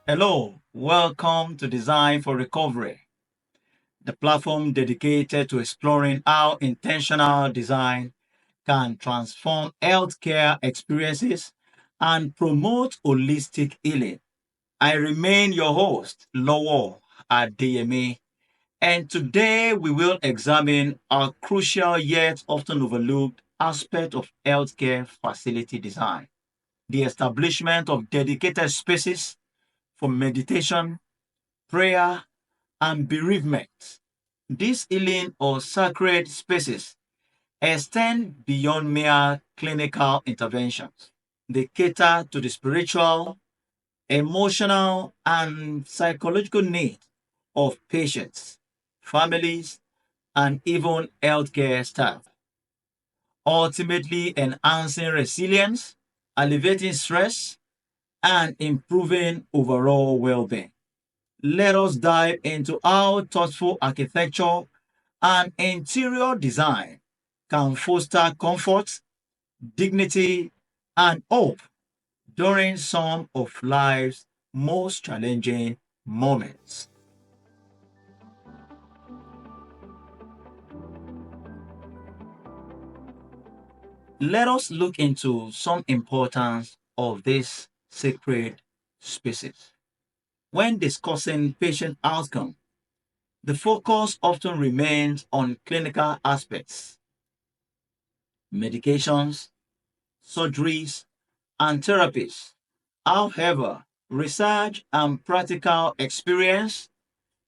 Hello, welcome to Design for Recovery, the platform dedicated to exploring how intentional design can transform healthcare experiences and promote holistic healing. I remain your host, Lowell at DMA, and today we will examine a crucial yet often overlooked aspect of healthcare facility design: the establishment of dedicated spaces for meditation, prayer, and bereavement. These healing or sacred spaces extend beyond mere clinical interventions. They cater to the spiritual, emotional, and psychological needs of patients, families, and even healthcare staff, ultimately enhancing resilience, alleviating stress, and improving overall well being. Let us dive into how thoughtful architecture and interior design can foster comfort, dignity, and hope during some of life's most challenging moments. Let us look into some importance of these sacred spaces. When discussing patient outcome, the focus often remains on clinical aspects, medications, surgeries, and therapies. However, research and practical experience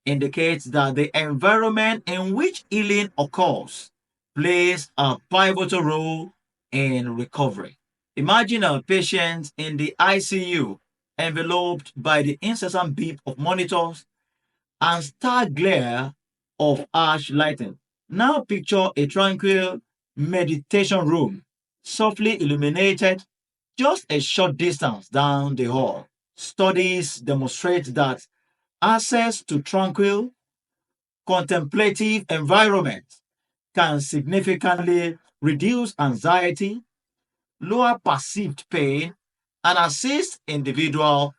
indicates that the environment in which healing occurs plays a pivotal role in recovery. Imagine a patient in the ICU enveloped by the incessant beep of monitors and stark glare of harsh lighting. Now picture a tranquil meditation room, softly illuminated just a short distance down the hall. Studies demonstrate that access to tranquil, contemplative environments can significantly reduce anxiety, lower perceived pain, and assist individuals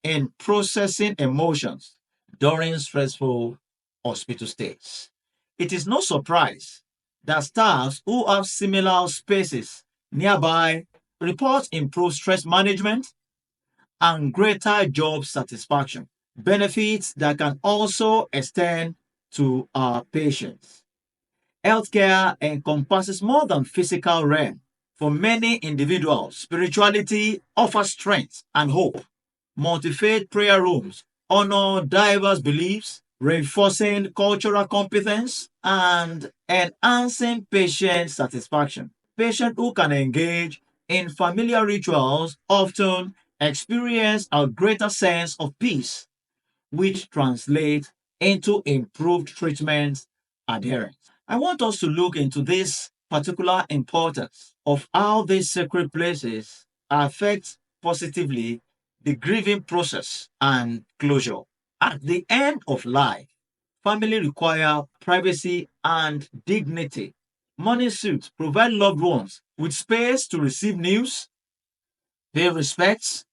in processing emotions during stressful hospital stays. It is no surprise that staffs who have similar spaces nearby report improved stress management and greater job satisfaction, benefits that can also extend to our patients. Healthcare encompasses more than physical realm. For many individuals, spirituality offers strength and hope. Multi-faith prayer rooms honor diverse beliefs, reinforcing cultural competence and enhancing patient satisfaction. Patients who can engage in familiar rituals often experience a greater sense of peace, which translates into improved treatment adherence. I want us to look into this particular importance of how these sacred places affect positively the grieving process and closure. At the end of life, family require privacy and dignity. Mourning suits provide loved ones with space to receive news, pay respects,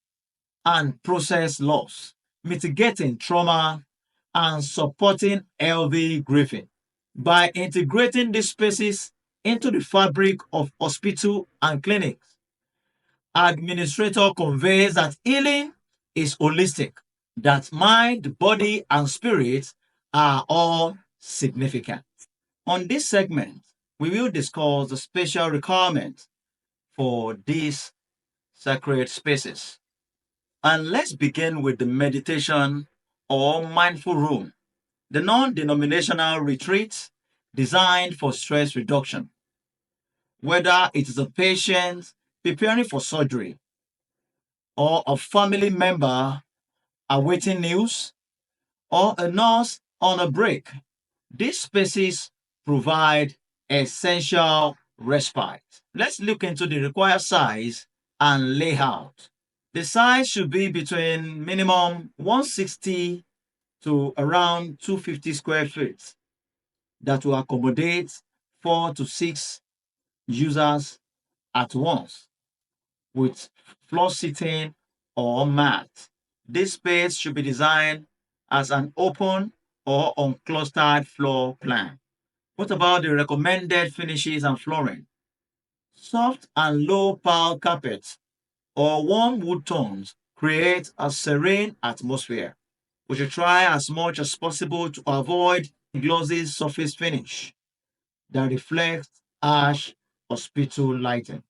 and process loss, mitigating trauma and supporting healthy grieving. By integrating these spaces into the fabric of hospital and clinics, administrator conveys that healing is holistic, that mind, body, and spirit are all significant. On this segment, we will discuss the special requirements for these sacred spaces. And let's begin with the meditation or mindful room, the non denominational retreat designed for stress reduction. Whether it is a patient preparing for surgery or a family member awaiting news, or a nurse on a break. These spaces provide essential respite. Let's look into the required size and layout. The size should be between minimum 160 to around 250 square feet that will accommodate 4 to 6 users at once with floor seating or mat. This space should be designed as an open or unclustered floor plan. What about the recommended finishes and flooring? Soft and low pile carpets or warm wood tones create a serene atmosphere. We should try as much as possible to avoid glossy surface finish that reflects harsh hospital lighting.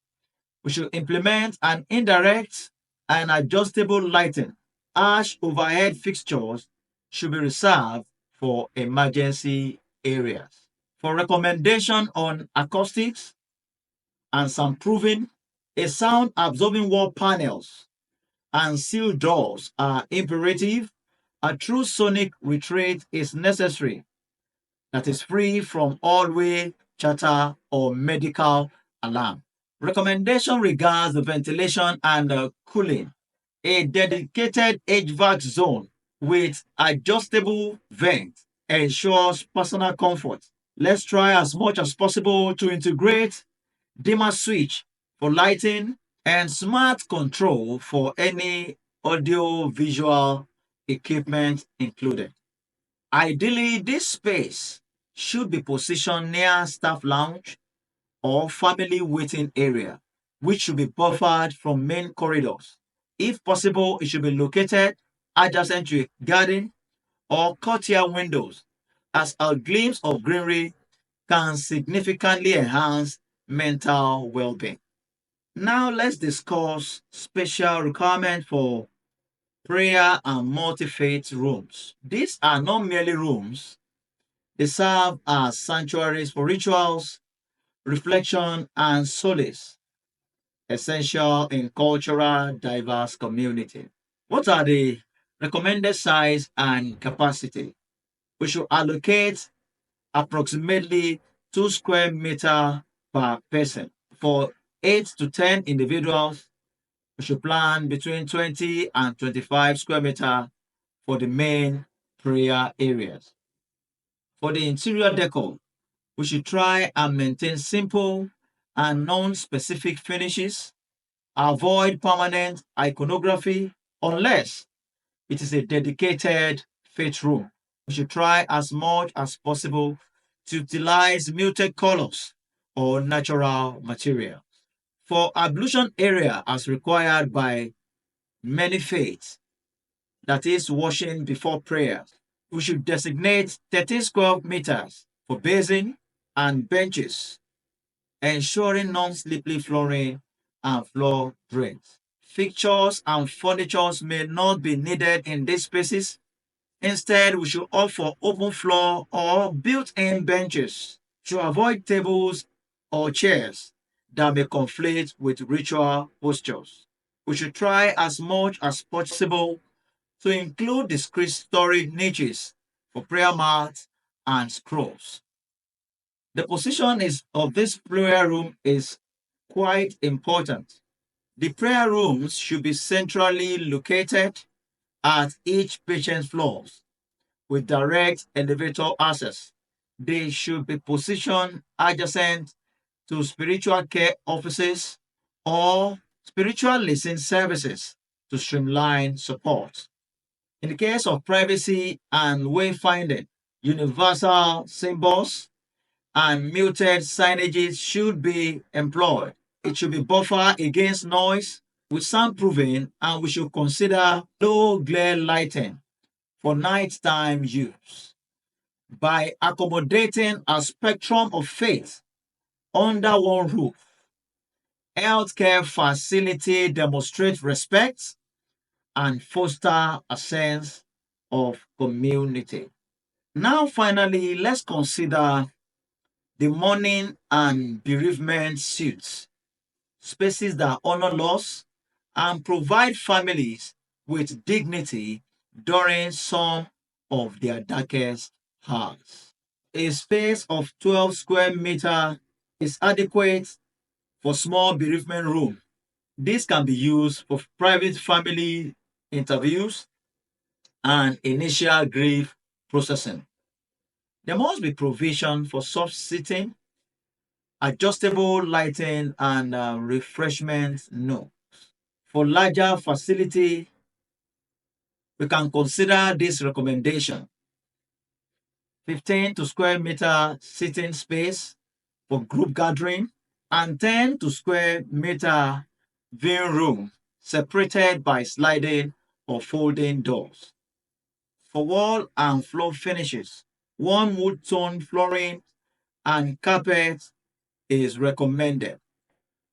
We should implement an indirect and adjustable lighting. Harsh overhead fixtures should be reserved for emergency areas. For recommendation on acoustics and soundproofing, a sound absorbing wall panels and sealed doors are imperative. A true sonic retreat is necessary that is free from hallway chatter or medical alarm. Recommendation regards the ventilation and cooling. A dedicated HVAC zone with adjustable vents ensures personal comfort. Let's try as much as possible to integrate dimmer switch for lighting and smart control for any audio visual equipment included. Ideally, this space should be positioned near staff lounge or family waiting area, which should be buffered from main corridors. If possible, it should be located adjacent to a garden or courtyard windows, as a glimpse of greenery can significantly enhance mental well-being. Now let's discuss special requirements for prayer and multi-faith rooms. These are not merely rooms, they serve as sanctuaries for rituals, reflection, and solace, essential in cultural diverse community. What are the recommended size and capacity? We should allocate approximately 2 square meter per person. For 8 to 10 individuals, we should plan between 20 and 25 square meter for the main prayer areas. For the interior decor, we should try and maintain simple and non-specific finishes. Avoid permanent iconography unless it is a dedicated faith room. We should try as much as possible to utilize muted colors or natural material. For ablution area as required by many faiths, that is washing before prayers, we should designate 13 square meters for basin and benches, ensuring non-slippery flooring and floor drains. Fixtures and furniture may not be needed in these spaces. Instead, we should opt for open floor or built-in benches to avoid tables or chairs that may conflict with ritual postures. We should try as much as possible to include discrete storage niches for prayer mats and scrolls. The position of this prayer room is quite important. The prayer rooms should be centrally located at each patient's floors with direct elevator access. They should be positioned adjacent to spiritual care offices or spiritual listening services to streamline support. In the case of privacy and wayfinding, universal symbols and muted signages should be employed. It should be buffered against noise with soundproofing, and we should consider low glare lighting for nighttime use. By accommodating a spectrum of faith under one roof, healthcare facility demonstrate respect and foster a sense of community. Now, finally, let's consider the mourning and bereavement suites, spaces that honor loss and provide families with dignity during some of their darkest hours. A space of 12 square meter is adequate for small bereavement room. This can be used for private family interviews and initial grief processing. There must be provision for soft seating, adjustable lighting, and refreshment nooks. For larger facility, we can consider this recommendation. 15 to square meter sitting space for group gathering and 10 to square meter viewing room separated by sliding or folding doors. For wall and floor finishes, warm wood tone flooring and carpet is recommended.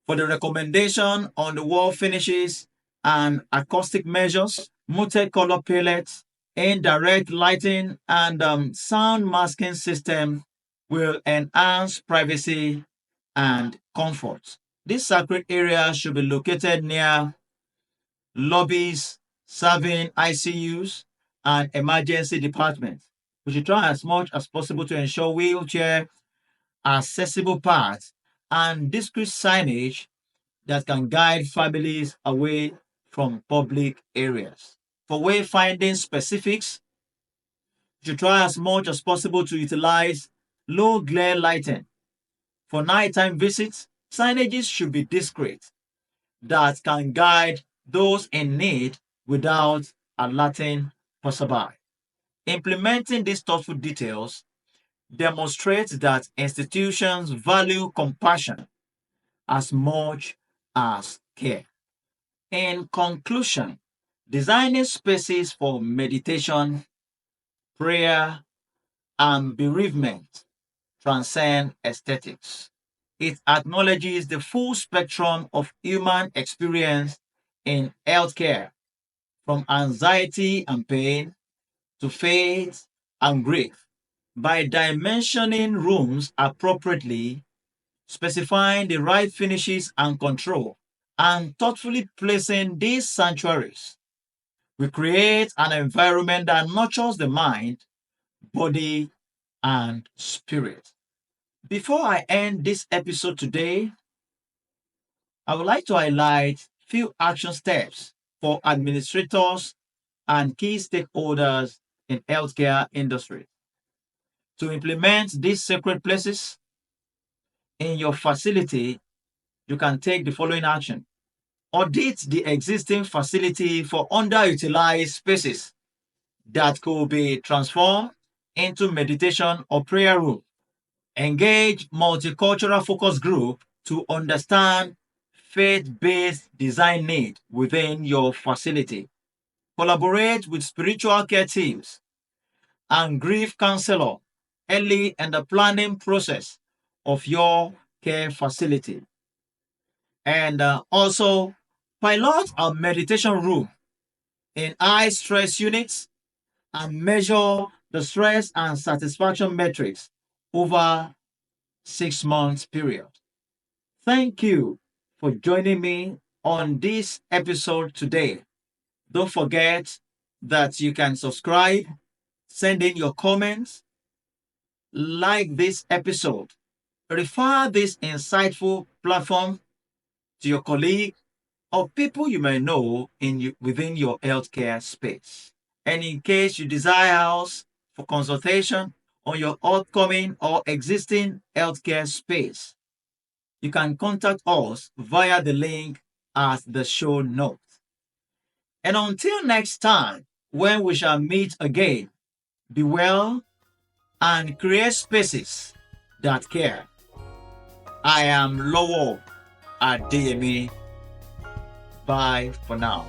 For the recommendation on the wall finishes and acoustic measures, multi-color palettes, indirect lighting, and sound masking system will enhance privacy and comfort. This sacred area should be located near lobbies, serving ICUs, and emergency departments. We should try as much as possible to ensure wheelchair accessible paths and discrete signage that can guide families away from public areas. For wayfinding specifics, you should try as much as possible to utilize low glare lighting. For nighttime visits, signages should be discreet that can guide those in need without alerting passerby. Implementing these thoughtful details demonstrates that institutions value compassion as much as care. In conclusion, designing spaces for meditation, prayer, and bereavement transcend aesthetics. It acknowledges the full spectrum of human experience in healthcare, from anxiety and pain to faith and grief. By dimensioning rooms appropriately, specifying the right finishes and control, and thoughtfully placing these sanctuaries, we create an environment that nurtures the mind, body, and spirit. Before I end this episode today, I would like to highlight few action steps for administrators and key stakeholders in healthcare industry. To implement these sacred places in your facility, you can take the following action. Audit the existing facility for underutilized spaces that could be transformed into meditation or prayer room. Engage multicultural focus group to understand faith-based design need within your facility. Collaborate with spiritual care teams and grief counselor early in the planning process of your care facility. And also pilot a meditation room in high stress units and measure the stress and satisfaction metrics over 6 months period. Thank you for joining me on this episode today. Don't forget that you can subscribe, send in your comments, like this episode, refer this insightful platform to your colleague or people you may know within your healthcare space. And in case you desire us for consultation on your upcoming or existing healthcare space, you can contact us via the link at the show notes. And until next time, when we shall meet again, be well and create spaces that care. I am Lowell at DME. Bye for now.